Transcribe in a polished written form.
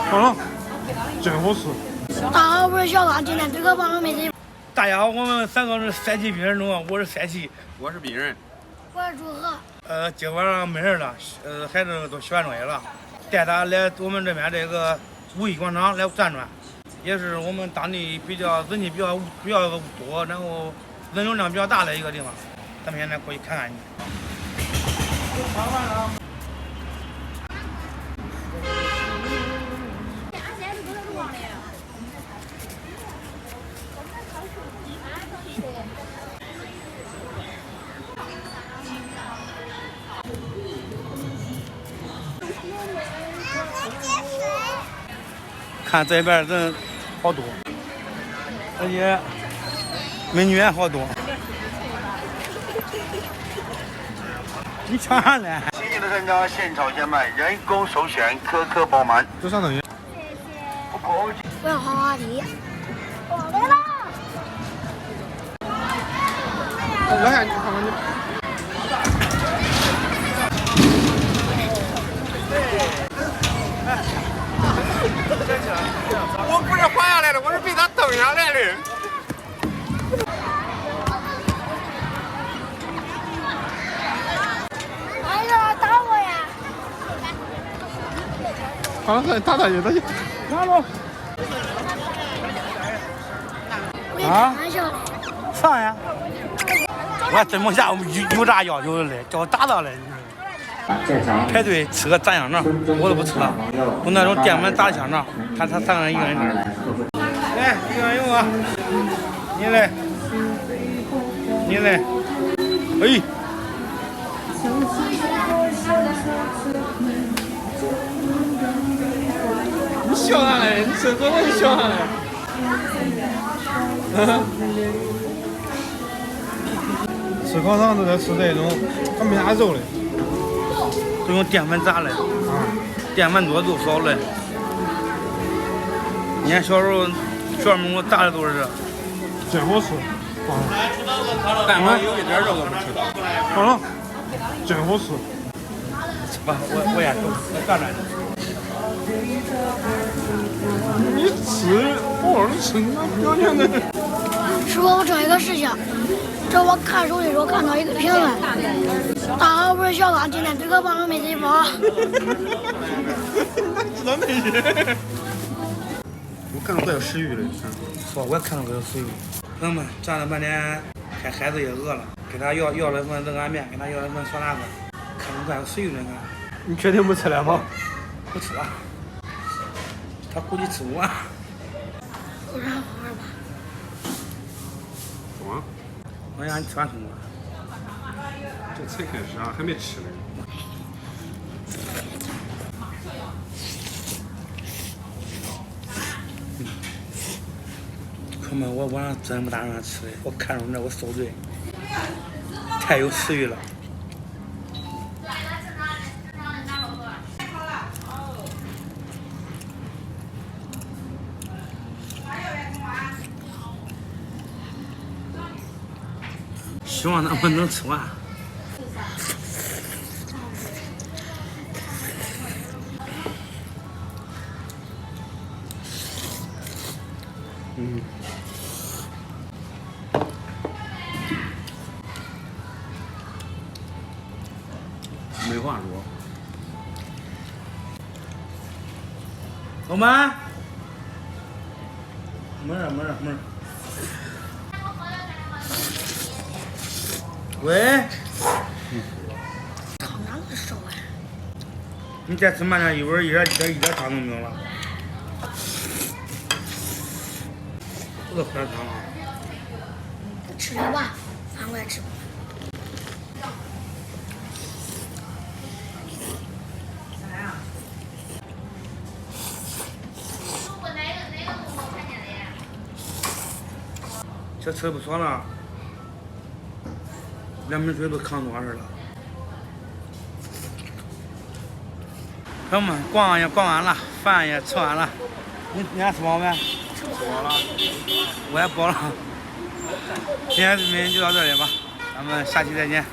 好了，真好吃。大家好，我是小刚，今天这个帮我妹子。大家好，我们三个是山西兵人中，我是山西，我是兵人，我是祝贺。今晚上没人了，孩子都学完作业了，带他来我们这边这个五一广场来转转，也是我们当地人气比较多，然后人流量比较大的一个地方，咱们现在过去看看去。吃完了。看这边人好多，而且美女也好多。你抢啥嘞？新进的参加现炒现卖，人工首选，颗颗饱满。这啥东西？不客气。我要滑滑梯。我来了。来呀，你看看你。我不是滑下来的，我是被他蹬下来的。哎呀，打我呀！好了，打去。拿着。啊？上呀！我还真没下有啥要求的嘞，叫我打到嘞。排队吃个炸香肠，我都不吃了。我那种店门炸香肠，他3个人一个人吃。来，一个人有啊，你来，哎。你笑啥嘞？你吃多你笑啥嘞？吃烤肠都在吃这种，它没啥肉的。都用淀粉炸的，淀粉多肉少的。你看小时候学门我炸的都是这，真好吃。但凡有一点肉都不吃的。好了，真好吃。吃吧，我也走，我转转。你吃，偶尔吃，那表现的。师傅，我这一个事情，这我看手机时候看到一个评论。大家好，我是小刚，今天这个帮我妹子一包。知道那些。我看到快有食欲了，说我也看到我有食欲。朋友们站了半天，看孩子也饿了，给他要了一份热干面，给他要了一份酸辣粉，看着快有食欲了，看。你确定不吃了吗？不吃了，他估计吃不完。不然好玩吧？懂啊？我让你吃完什么？这才开始啊，还没吃呢。朋友们，我晚上真不打算吃的，我看中这我受罪，太有食欲了。希望咱们能吃完。没话说。老板，没事。喂，汤哪个烧啊？你再吃慢点，一会儿一点汤都没有了。不喝汤啊？吃了吧，反正我也吃不完。这吃的不错了，2瓶水都扛多少事了。朋友们，逛也逛完了，饭也吃完了，你还吃饱没？吃饱了。我也饱了。今天视频就到这里吧，咱们下期再见。